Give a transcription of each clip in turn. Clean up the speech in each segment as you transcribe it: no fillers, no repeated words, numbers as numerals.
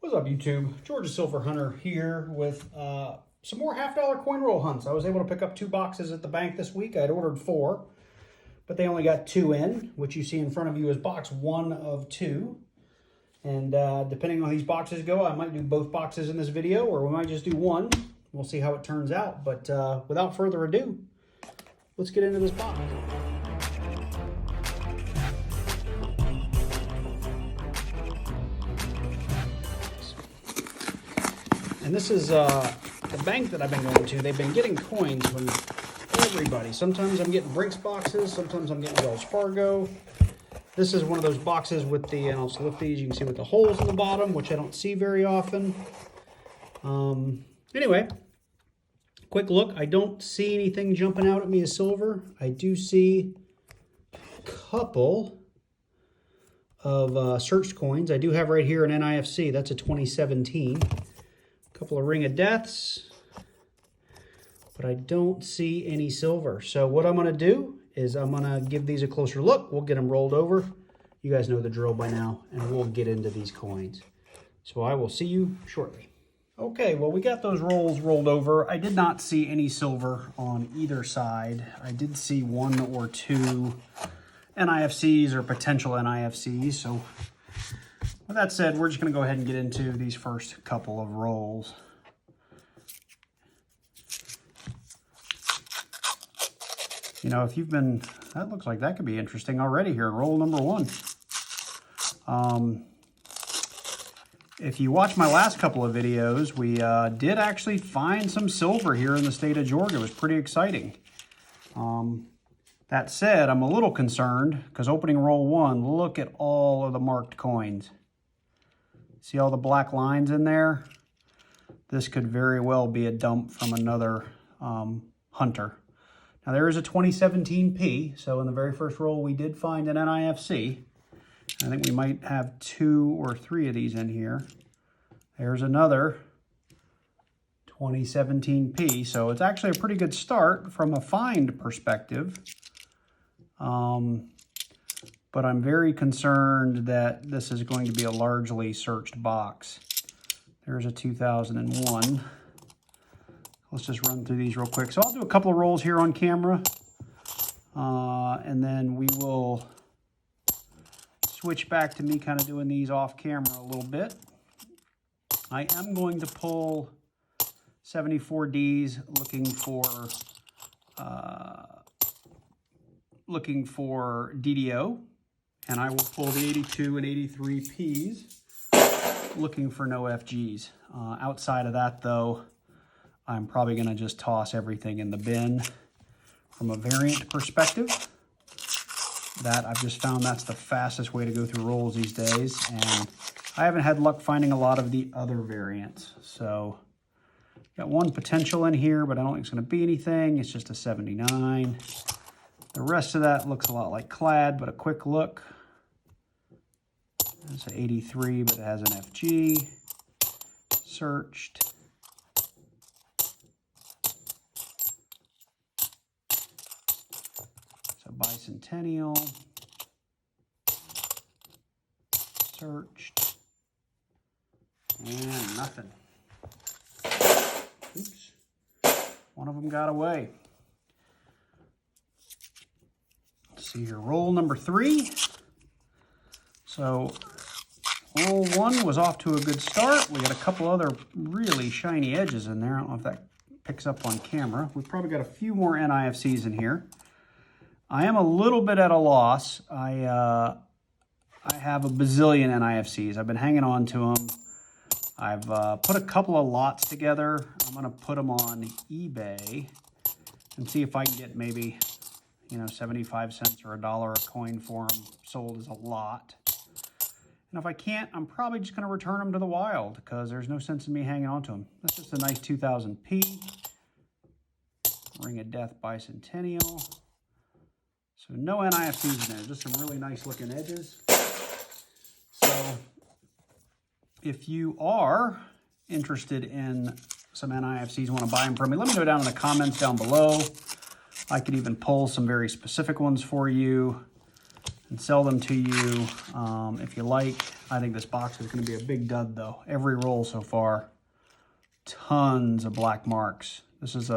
What's up, YouTube? Georgia Silver Hunter here with some more half-dollar coin roll hunts. I was able to pick up 2 boxes at the bank this week. I had ordered 4, but they only got 2 in. What you see in front of you is box 1 of 2. And depending on how these boxes go, I might do both boxes in this video, or we might just do one. We'll see how it turns out. But without further ado, let's get into this box. And this is the bank that I've been going to. They've been getting coins from everybody. Sometimes I'm getting Brinks boxes. Sometimes I'm getting Wells Fargo. This is one of those boxes with the, and I'll just lift these, you can see with the holes in the bottom, which I don't see very often. Anyway, quick look. I don't see anything jumping out at me as silver. I do see a couple of searched coins. I do have right here an NIFC. That's a 2017. Couple of Ring of Deaths, but I don't see any silver. So what I'm going to do is I'm going to give these a closer look. We'll get them rolled over. You guys know the drill by now, and we'll get into these coins. So I will see you shortly. Okay, well, we got those rolls rolled over. I did not see any silver on either side. I did see 1 or 2 NIFCs or potential NIFCs. So with that said, we're just going to go ahead and get into these first couple of rolls. You know, if you've been, that looks like that could be interesting already here. Roll number 1. If you watch my last couple of videos, we did actually find some silver here in the state of Georgia. It was pretty exciting. That said, I'm a little concerned because opening roll 1, look at all of the marked coins. See all the black lines in there? This could very well be a dump from another hunter. Now there is a 2017 P, so in the very first roll we did find an NIFC. I think we might have 2 or 3 of these in here. There's another 2017 P, so it's actually a pretty good start from a find perspective. But I'm very concerned that this is going to be a largely searched box. There's a 2001. Let's just run through these real quick. So I'll do a couple of rolls here on camera, and then we will switch back to me kind of doing these off camera a little bit. I am going to pull 74Ds looking for DDO. And I will pull the 82 and 83 Ps, looking for no FGs. Outside of that, though, I'm probably going to just toss everything in the bin. From a variant perspective, that I've just found that's the fastest way to go through rolls these days. And I haven't had luck finding a lot of the other variants. So, got 1 potential in here, but I don't think it's going to be anything. It's just a 79. The rest of that looks a lot like clad, but a quick look. It's an 83, but it has an FG. Searched. It's a bicentennial. Searched. And nothing. Oops. One of them got away. See here, roll number 3. So roll 1 was off to a good start. We got a couple other really shiny edges in there. I don't know if that picks up on camera. We've probably got a few more NIFCs in here. I am a little bit at a loss. I have a bazillion NIFCs. I've been hanging on to them. I've put a couple of lots together. I'm going to put them on eBay and see if I can get maybe, you know, 75 cents or $1 a coin for them sold as a lot. And if I can't, I'm probably just going to return them to the wild because there's no sense in me hanging on to them. That's just a nice 2000 P. Ring of Death bicentennial. So no NIFCs in there, just some really nice looking edges. So if you are interested in some NIFCs, want to buy them from me, let me know down in the comments down below. I could even pull some very specific ones for you and sell them to you if you like. I think this box is going to be a big dud, though. Every roll so far, tons of black marks. This is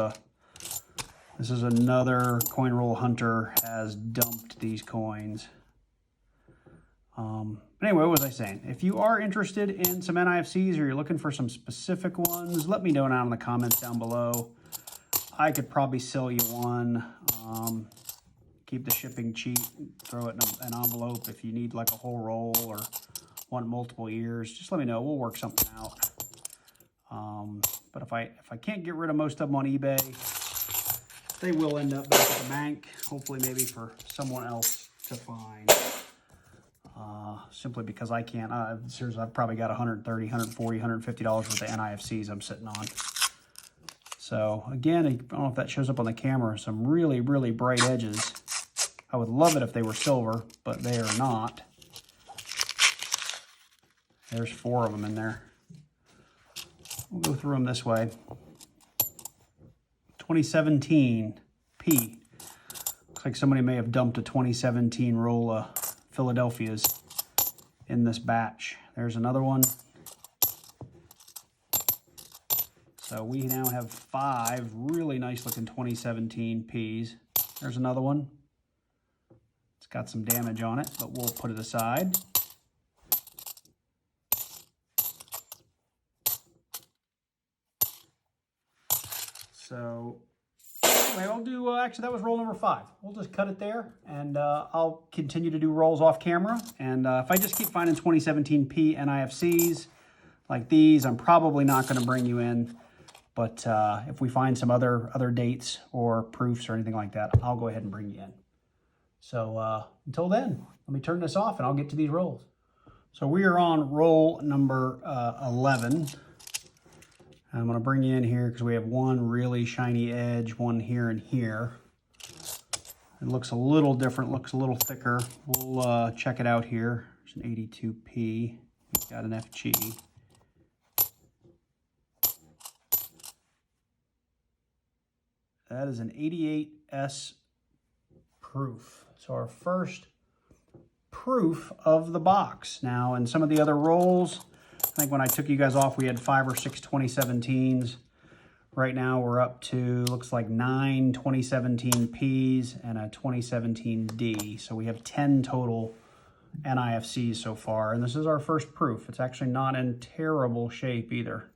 another coin roll hunter has dumped these coins. But anyway, what was I saying? If you are interested in some NIFCs or you're looking for some specific ones, let me know down in the comments down below. I could probably sell you one. Keep the shipping cheap. Throw it in an envelope if you need like a whole roll or want multiple years. Just let me know. We'll work something out. But if I can't get rid of most of them on eBay, they will end up back at the bank. Hopefully, maybe for someone else to find. Simply because I can't. Seriously, I've probably got $130, $140, $150 worth of NIFCs I'm sitting on. So again, I don't know if that shows up on the camera, some really, really bright edges. I would love it if they were silver, but they are not. There's 4 of them in there. We'll go through them this way. 2017 P. Looks like somebody may have dumped a 2017 roll of Philadelphia's in this batch. There's another one. So we now have 5 really nice looking 2017 Ps. There's another one. It's got some damage on it, but we'll put it aside. So anyway, I'll do, actually that was roll number 5. We'll just cut it there, and I'll continue to do rolls off camera. And if I just keep finding 2017P NIFCs like these, I'm probably not going to bring you in. But if we find some other dates or proofs or anything like that, I'll go ahead and bring you in. So until then, let me turn this off and I'll get to these rolls. So we are on roll number 11. I'm going to bring you in here because we have one really shiny edge, one here and here. It looks a little different, looks a little thicker. We'll check it out here. There's an 82P. We've got an FG. That is an 88S proof. So our first proof of the box. Now, in some of the other rolls, I think when I took you guys off, we had 5 or 6 2017s. Right now, we're up to, looks like 9 2017 Ps and a 2017 D. So we have 10 total NIFCs so far. And this is our first proof. It's actually not in terrible shape either.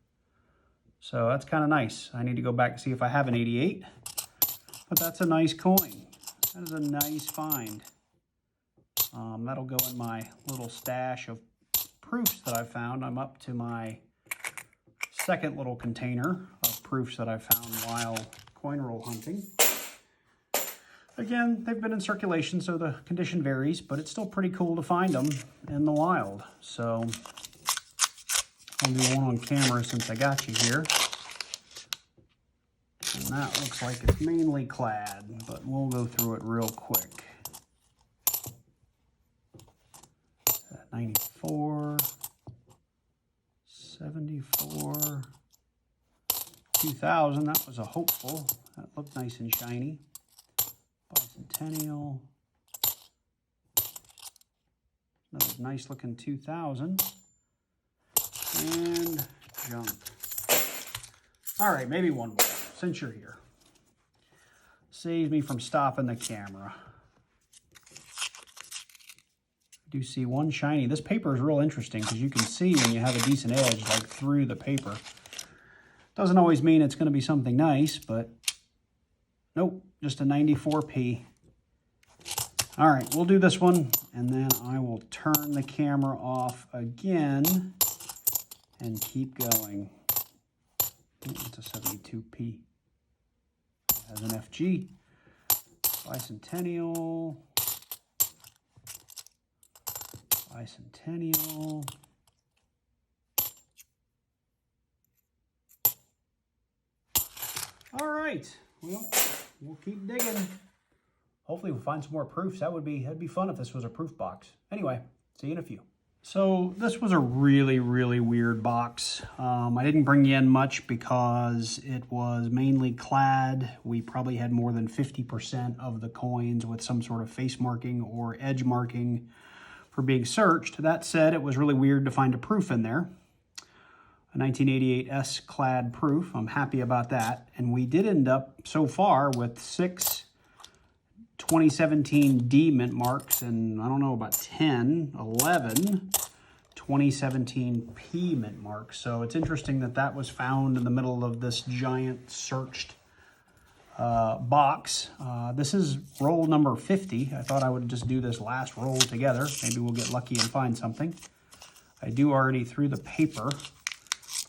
So that's kind of nice. I need to go back and see if I have an 88. But that's a nice coin. That is a nice find. That'll go in my little stash of proofs that I found. I'm up to my second little container of proofs that I found while coin roll hunting. Again, they've been in circulation, so the condition varies, but it's still pretty cool to find them in the wild. So I'll do one on camera since I got you here. And that looks like it's mainly clad, but we'll go through it real quick. 94, 74, 2000, that was a hopeful. That looked nice and shiny. Bicentennial. Another nice looking 2000. And junk. All right, maybe one more, since you're here. Saves me from stopping the camera. I do see one shiny. This paper is real interesting because you can see when you have a decent edge like through the paper. Doesn't always mean it's going to be something nice, but nope, just a 94P. All right, we'll do this one, and then I will turn the camera off again and keep going. It's a 72P. It has an FG. Bicentennial. Bicentennial. All right. Well, we'll keep digging. Hopefully we'll find some more proofs. That'd be fun if this was a proof box. Anyway, see you in a few. So this was a really, really weird box. I didn't bring you in much because it was mainly clad. We probably had more than 50% of the coins with some sort of face marking or edge marking for being searched. That said, it was really weird to find a proof in there. A 1988 S-clad proof. I'm happy about that. And we did end up so far with 6 2017 D mint marks and I don't know about 11 2017 P mint marks. So it's interesting that that was found in the middle of this giant searched box. This is roll number 50. I thought I would just do this last roll together. Maybe we'll get lucky and find something. I do already, through the paper,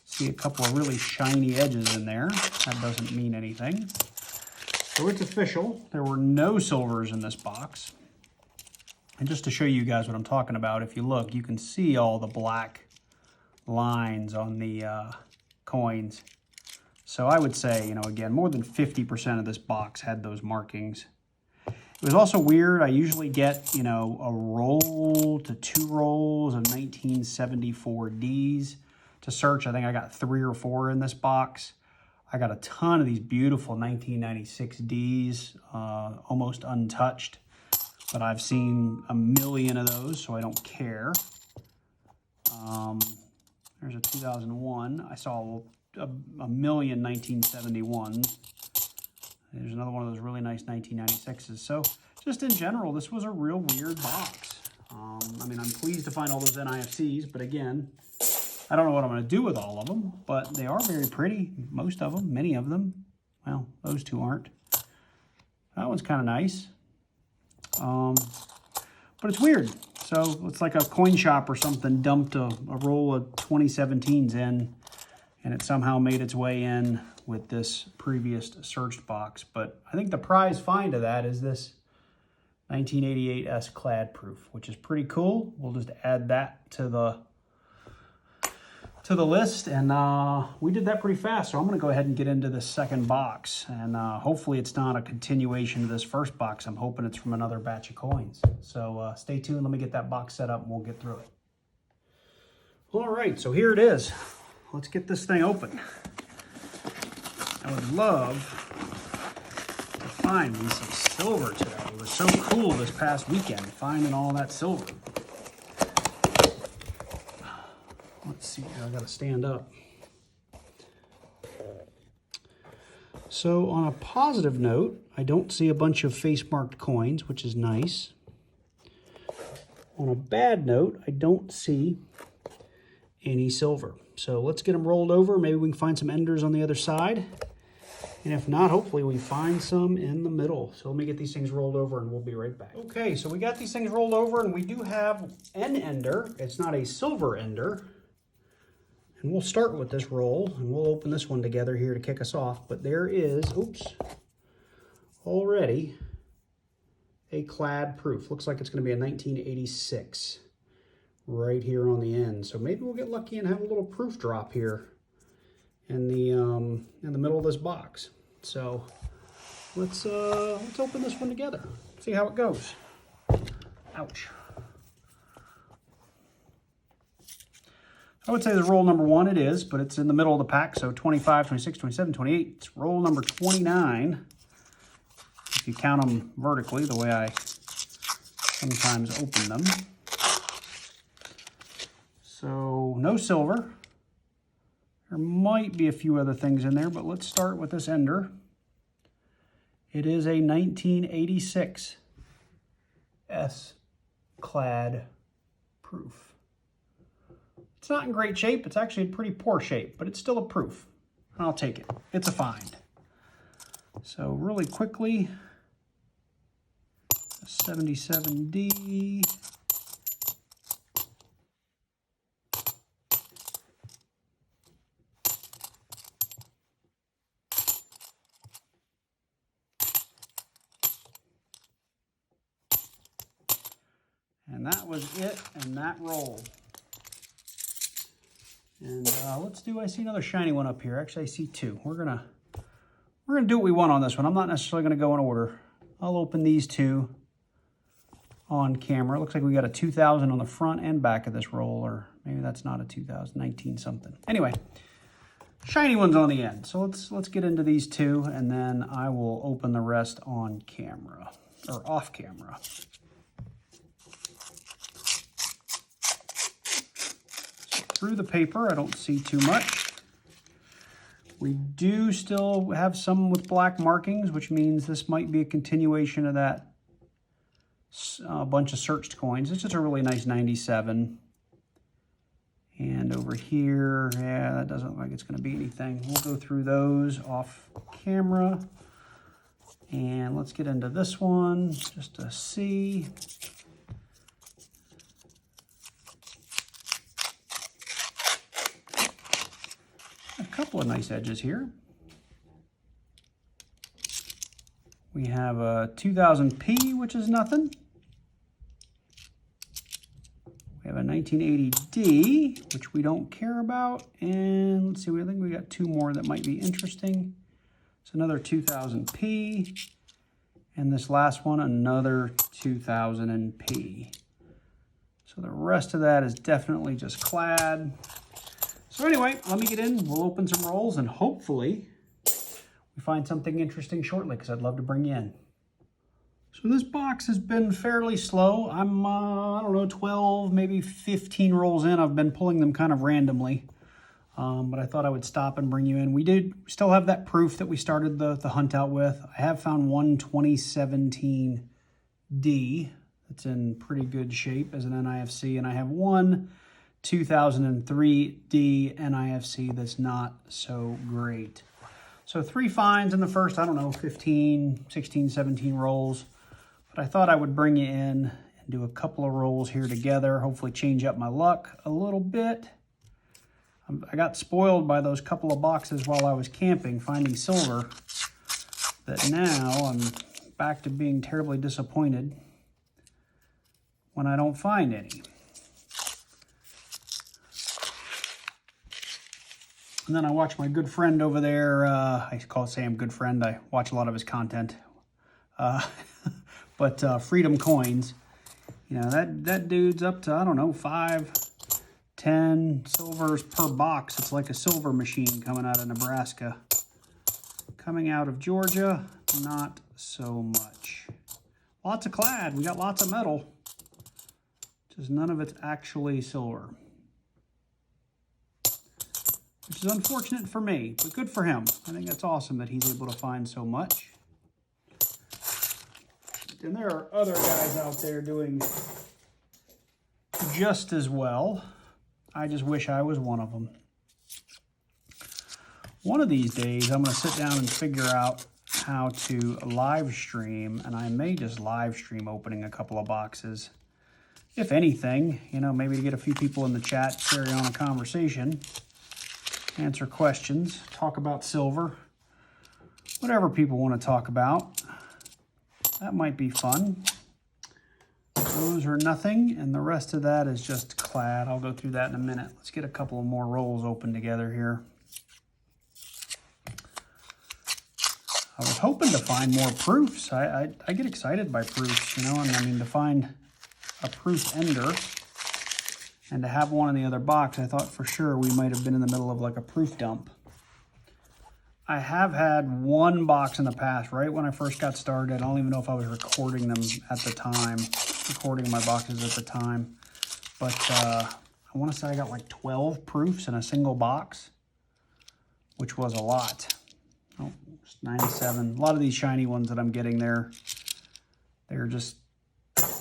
see a couple of really shiny edges in there. That doesn't mean anything. So it's official. There were no silvers in this box. And just to show you guys what I'm talking about, if you look, you can see all the black lines on the coins. So I would say, you know, again, more than 50% of this box had those markings. It was also weird. I usually get, you know, a roll to 2 rolls of 1974 Ds to search. I think I got 3 or 4 in this box. I got a ton of these beautiful 1996 Ds, almost untouched. But I've seen a million of those, so I don't care. There's a 2001. I saw a million 1971s. There's another one of those really nice 1996s. So just in general, this was a real weird box. I mean, I'm pleased to find all those NIFCs, but again, I don't know what I'm going to do with all of them, but they are very pretty. Most of them, many of them. Well, those two aren't. That one's kind of nice. But it's weird. So it's like a coin shop or something dumped a roll of 2017s in, and it somehow made its way in with this previous searched box. But I think the prize find of that is this 1988 S-clad proof, which is pretty cool. We'll just add that to the list, and we did that pretty fast, so I'm going to go ahead and get into this second box, and hopefully it's not a continuation of this first box. I'm hoping it's from another batch of coins. So stay tuned. Let me get that box set up and we'll get through it. All right, so here it is. Let's get this thing open. I would love to find me some silver today. It was so cool this past weekend finding all that silver. Let's see here, I gotta stand up. So on a positive note, I don't see a bunch of face-marked coins, which is nice. On a bad note, I don't see any silver. So let's get them rolled over. Maybe we can find some enders on the other side. And if not, hopefully we find some in the middle. So let me get these things rolled over and we'll be right back. Okay, so we got these things rolled over and we do have an ender. It's not a silver ender. And we'll start with this roll, and we'll open this one together here to kick us off. But there is, oops, already a clad proof. Looks like it's going to be a 1986 right here on the end. So maybe we'll get lucky and have a little proof drop here in the middle of this box. So let's open this one together. See how it goes. Ouch. I would say this is roll number 1, it is, but it's in the middle of the pack, so 25, 26, 27, 28. It's roll number 29, if you count them vertically, the way I sometimes open them. So, no silver. There might be a few other things in there, but let's start with this ender. It is a 1986 S-clad proof. It's not in great shape. It's actually in pretty poor shape, but it's still a proof. I'll take it. It's a find. So really quickly, 77D. And that was it in that roll. And let's do, I see another shiny one up here. Actually, I see 2. We're gonna do what we want on this one. I'm not necessarily gonna go in order. I'll open these 2 on camera. It looks like we got a 2000 on the front and back of this roll, or maybe that's not a 2019 something. Anyway, shiny ones on the end. So let's get into these 2, and then I will open the rest on camera, or off camera. through the paper, I don't see too much. We do still have some with black markings, which means this might be a continuation of that bunch of searched coins. It's just a really nice 97. And over here, yeah, that doesn't look like it's going to be anything. We'll go through those off camera. And let's get into this one just to see. A couple of nice edges here. We have a 2000p, which is nothing. We have a 1980D, which we don't care about. And let's see, I think we got two more that might be interesting. It's another 2000p. And this last one, another 2000p. So the rest of that is definitely just clad. So anyway, let me get in. We'll open some rolls and hopefully we find something interesting shortly because I'd love to bring you in. So this box has been fairly slow. I'm, I don't know, 12, maybe 15 rolls in. I've been pulling them kind of randomly, but I thought I would stop and bring you in. We did still have that proof that we started the hunt out with. I have found one 2017D that's in pretty good shape as an NIFC, and I have one 2003D NIFC that's not so great. So 3 finds in the first, I don't know, 15, 16, 17 rolls. But I thought I would bring you in and do a couple of rolls here together, hopefully change up my luck a little bit. I got spoiled by those couple of boxes while I was camping, finding silver, that now I'm back to being terribly disappointed when I don't find any. And then I watch my good friend over there, I call Sam good friend, I watch a lot of his content. But Freedom Coins, you know, that dude's up to, I don't know, 5, 10 silvers per box. It's like a silver machine coming out of Nebraska. Coming out of Georgia, not so much. Lots of clad, we got lots of metal, just none of it's actually silver. Which is unfortunate for me, but good for him. I think that's awesome that he's able to find so much. And there are other guys out there doing just as well. I just wish I was one of them. One of these days, I'm going to sit down and figure out how to live stream, and I may just live stream opening a couple of boxes. If anything, you know, maybe to get a few people in the chat, carry on a conversation, answer questions, talk about silver, whatever people want to talk about. That might be fun. Those are nothing, and the rest of that is just clad. I'll go through that in a minute. Let's get a couple of more rolls open together here. I was hoping to find more proofs. I get excited by proofs, you know, and I mean to find a proof ender and to have one in the other box, I thought for sure we might have been in the middle of like a proof dump. I have had one box in the past, right when I first got started. I don't even know if I was recording them at the time, recording my boxes at the time. But I want to say I got like 12 proofs in a single box, which was a lot. Oh, 97. A lot of these shiny ones that I'm getting there, they're just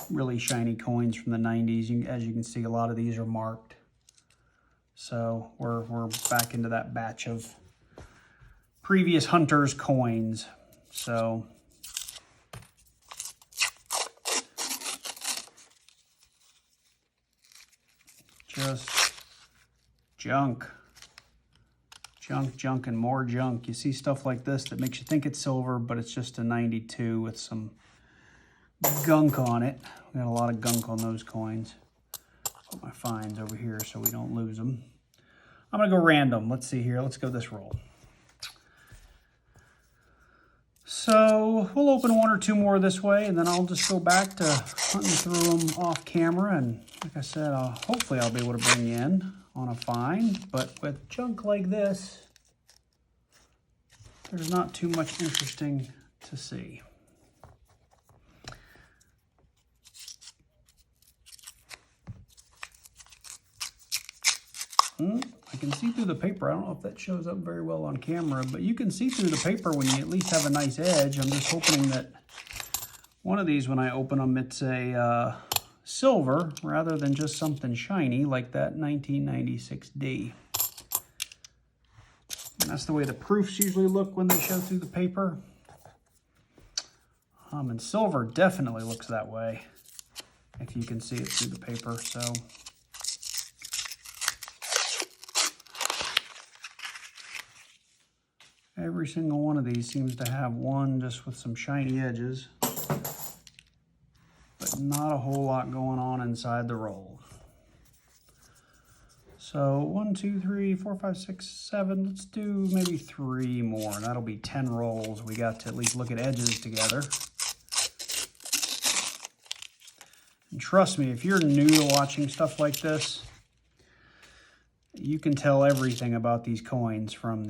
really shiny coins from the 90s. As you can see, a lot of these are marked. So we're back into that batch of previous hunters' coins. So just junk. Junk, and more junk. You see stuff like this that makes you think it's silver, but it's just a 92 with some gunk on it. We got a lot of gunk on those coins. Put my finds over here so we don't lose them. I'm gonna go random. Let's see here. Let's go this roll. So we'll open one or two more this way, and then I'll just go back to hunting through them off camera. And like I said, hopefully I'll be able to bring you in on a find. But with junk like this, there's not too much interesting to see. I can see through the paper. I don't know if that shows up very well on camera, but you can see through the paper when you at least have a nice edge. I'm just hoping that one of these, when I open them, it's a silver rather than just something shiny like that 1996D. And that's the way the proofs usually look when they show through the paper. And silver definitely looks that way if you can see it through the paper. So every single one of these seems to have one just with some shiny edges, but not a whole lot going on inside the roll. So 1, 2, 3, 4, 5, 6, 7. Let's do maybe 3 more. That'll be 10 rolls. We got to at least look at edges together. And trust me, if you're new to watching stuff like this, you can tell everything about these coins from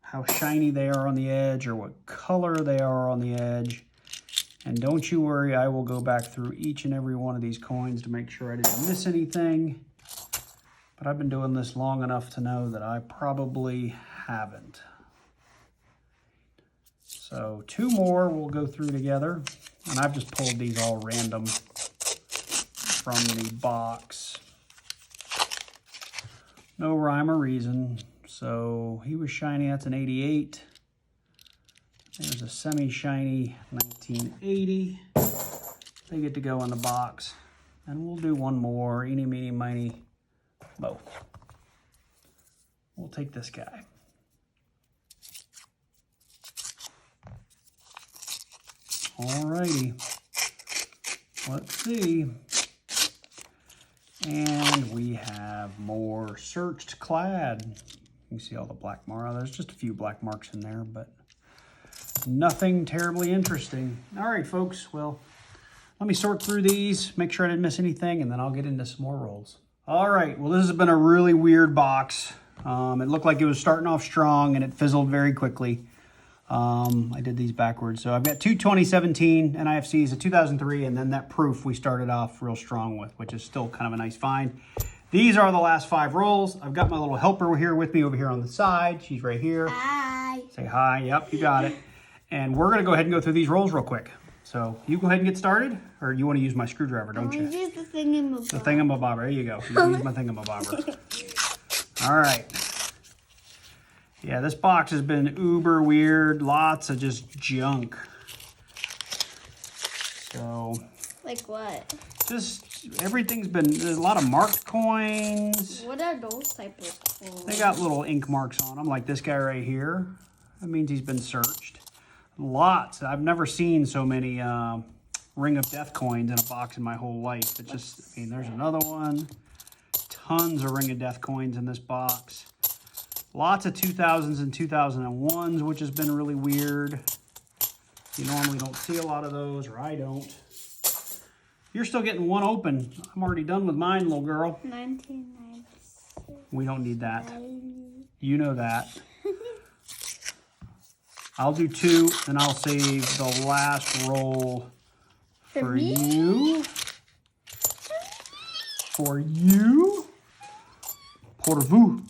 how shiny they are on the edge or what color they are on the edge. And don't you worry, I will go back through each and every one of these coins to make sure I didn't miss anything. But I've been doing this long enough to know that I probably haven't. So 2 more we'll go through together. And I've just pulled these all random from the box. No rhyme or reason. So he was shiny, that's an 88. There's a semi-shiny 1980. They get to go in the box. And we'll do one more, eeny, meeny, miny, mo. We'll take this guy. Alrighty. Let's see. And we have more searched clad. You can see all the black marks. There's just a few black marks in there, but nothing terribly interesting. All right, folks. Well, let me sort through these, make sure I didn't miss anything, and then I'll get into some more rolls. All right. Well, this has been a really weird box. It looked like it was starting off strong, and it fizzled very quickly. I did these backwards. So I've got 2 2017 NIFCs, a 2003, and then that proof we started off real strong with, which is still kind of a nice find. These are the last 5 rolls. I've got my little helper here with me over here on the side. She's right here. Hi. Say hi. Yep, you got it. And we're going to go ahead and go through these rolls real quick. So you go ahead and get started, or you want to use my screwdriver, don't you? Use the thingamabobber. The thingamabobber. There you go. You use my thingamabobber. All right. Yeah, this box has been uber weird. Lots of just junk. So. Like what? Just everything's been, there's a lot of marked coins. What are those type of coins? They got little ink marks on them, like this guy right here. That means he's been searched. Lots. I've never seen so many Ring of Death coins in a box in my whole life. It's just, I mean, there's another one. Tons of Ring of Death coins in this box. Lots of 2000s and 2001s, which has been really weird. You normally don't see a lot of those, or I don't. You're still getting one open. I'm already done with mine, little girl. 1996. We don't need that. You know that. I'll do 2, and I'll save the last roll for you. For you. Pour vous.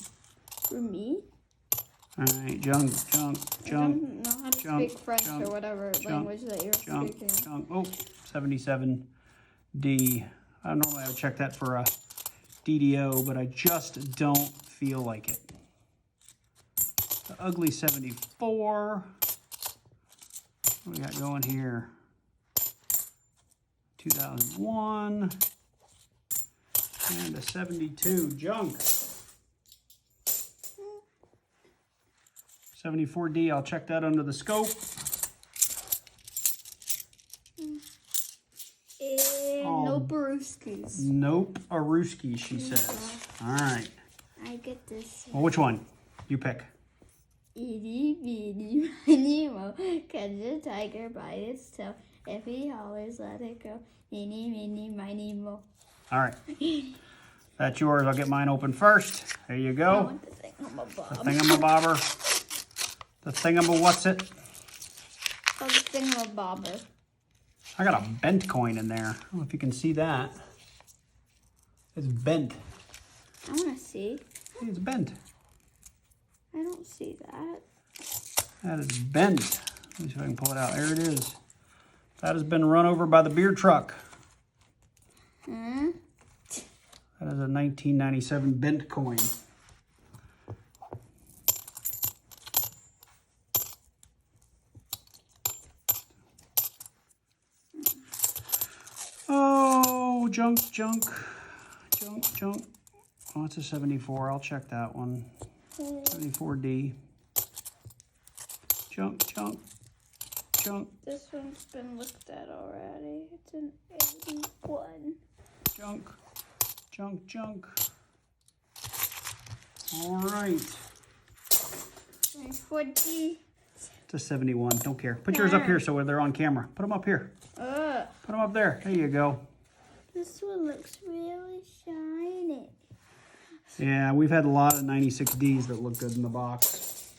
For me? All right, junk. I don't know how to speak French or whatever language that you're speaking. Oh, 77D. I normally I would check that for a DDO, but I just don't feel like it. The ugly 74. What do we got going here? 2001. And a 72. Junk. 74D, I'll check that under the scope. No Baruskis. Nope, a Rooski, she says. All right. I get this. Well, which one? You pick. Itty bitty miny mo, catch a tiger by its tail. If he always let it go, eeny meeny miny mo. All right. That's yours. I'll get mine open first. There you go. I want the thingamabobber. The thingamabobber. The what's it? Oh, the thingamabobber. I got a bent coin in there. I don't know if you can see that. It's bent. I want to see. See, it's bent. I don't see that. That is bent. Let me see if I can pull it out. There it is. That has been run over by the beer truck. Hmm? That is a 1997 bent coin. Oh, junk. Oh, it's a 74. I'll check that one. 74D. Junk. This one's been looked at already. It's an 81. Junk. All right. 40. It's a 71. Don't care. Put yours up here so they're on camera. Put them up here. Put them up there. There you go. This one looks really shiny. Yeah, we've had a lot of 96Ds that look good in the box.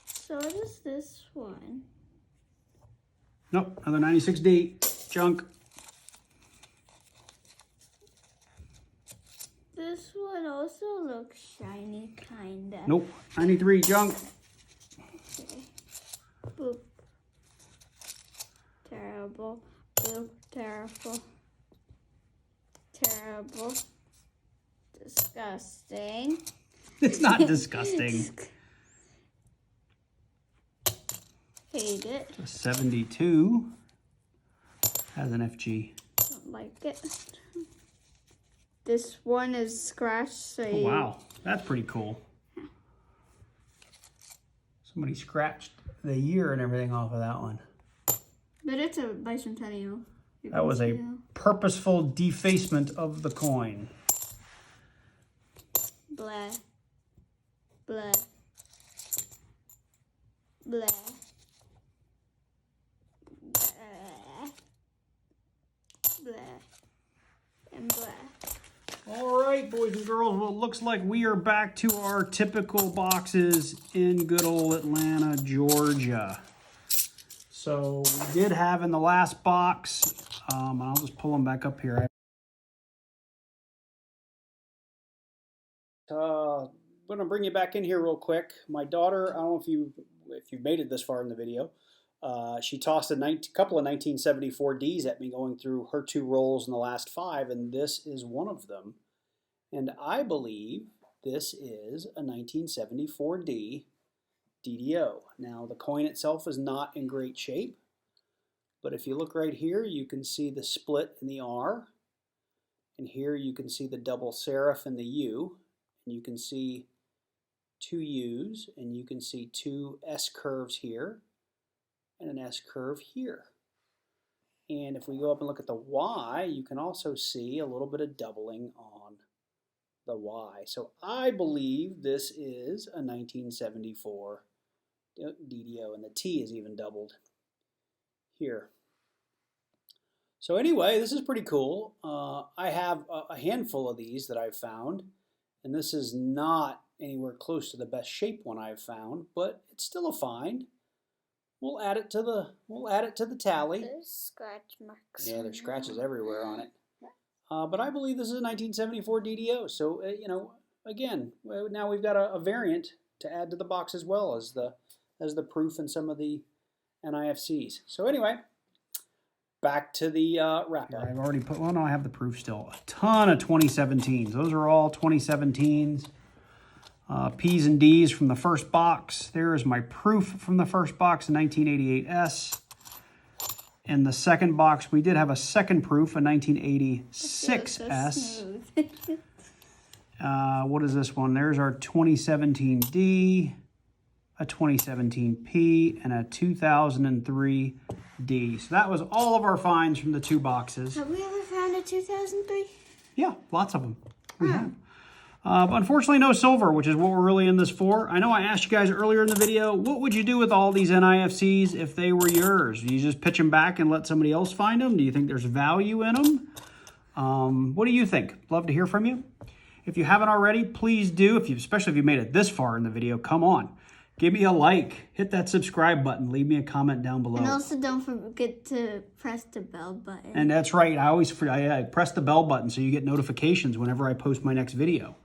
So does this one. Nope, another 96D. Junk. This one also looks shiny, kinda. Nope, 93. Junk. Okay. Boop. Terrible. Boop. Terrible. Disgusting. It's not disgusting. Hate it. A 72 has an FG. Don't like it. This one is scratched. So Oh, wow, that's pretty cool. Somebody scratched the year and everything off of that one. But it's a bicentennial. That was a purposeful defacement of the coin. Blah. Blah. Blah. Blah. And blah. All right, boys and girls, well, it looks like we are back to our typical boxes in good old Atlanta, Georgia. So we did have in the last box, and I'll just pull them back up here. I'm going to bring you back in here real quick. My daughter, I don't know if you've made it this far in the video, she tossed a couple of 1974Ds at me going through her 2 rolls in the last 5, and this is one of them. And I believe this is a 1974D DDO. Now, the coin itself is not in great shape, but if you look right here, you can see the split in the R, and here you can see the double serif in the U, and you can see 2 U's, and you can see 2 S curves here, and an S curve here. And if we go up and look at the Y, you can also see a little bit of doubling on the Y. So I believe this is a 1974 DDO, and the T is even doubled here. So anyway, this is pretty cool. I have a handful of these that I've found, and this is not anywhere close to the best shape one I've found, but it's still a find. We'll add it to the tally. There's scratch marks. Yeah, there's scratches everywhere on it. But I believe this is a 1974 DDO. So you know, again, now we've got a variant to add to the box as well as the proof and some of the NIFCs. So anyway, back to the wrap up. I've already put one. I have the proof still. A ton of 2017s. Those are all 2017s. P's and D's from the first box. There is my proof from the first box, 1988S. In the second box, we did have a second proof, a 1986S. What is this one? There's our 2017D, a 2017P, and a 2003D. So that was all of our finds from the 2 boxes. Have we ever found a 2003? Yeah, lots of them. We have. But unfortunately, no silver, which is what we're really in this for. I know I asked you guys earlier in the video, what would you do with all these NIFCs if they were yours? Do you just pitch them back and let somebody else find them? Do you think there's value in them? What do you think? Love to hear from you. If you haven't already, please do. Especially if you made it this far in the video, come on. Give me a like. Hit that subscribe button. Leave me a comment down below. And also don't forget to press the bell button. And that's right. I press the bell button so you get notifications whenever I post my next video.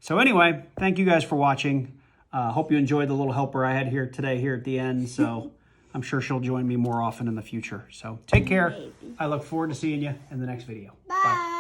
So anyway, thank you guys for watching. Hope you enjoyed the little helper I had here today here at the end. So I'm sure she'll join me more often in the future. So take care. Maybe. I look forward to seeing you in the next video. Bye.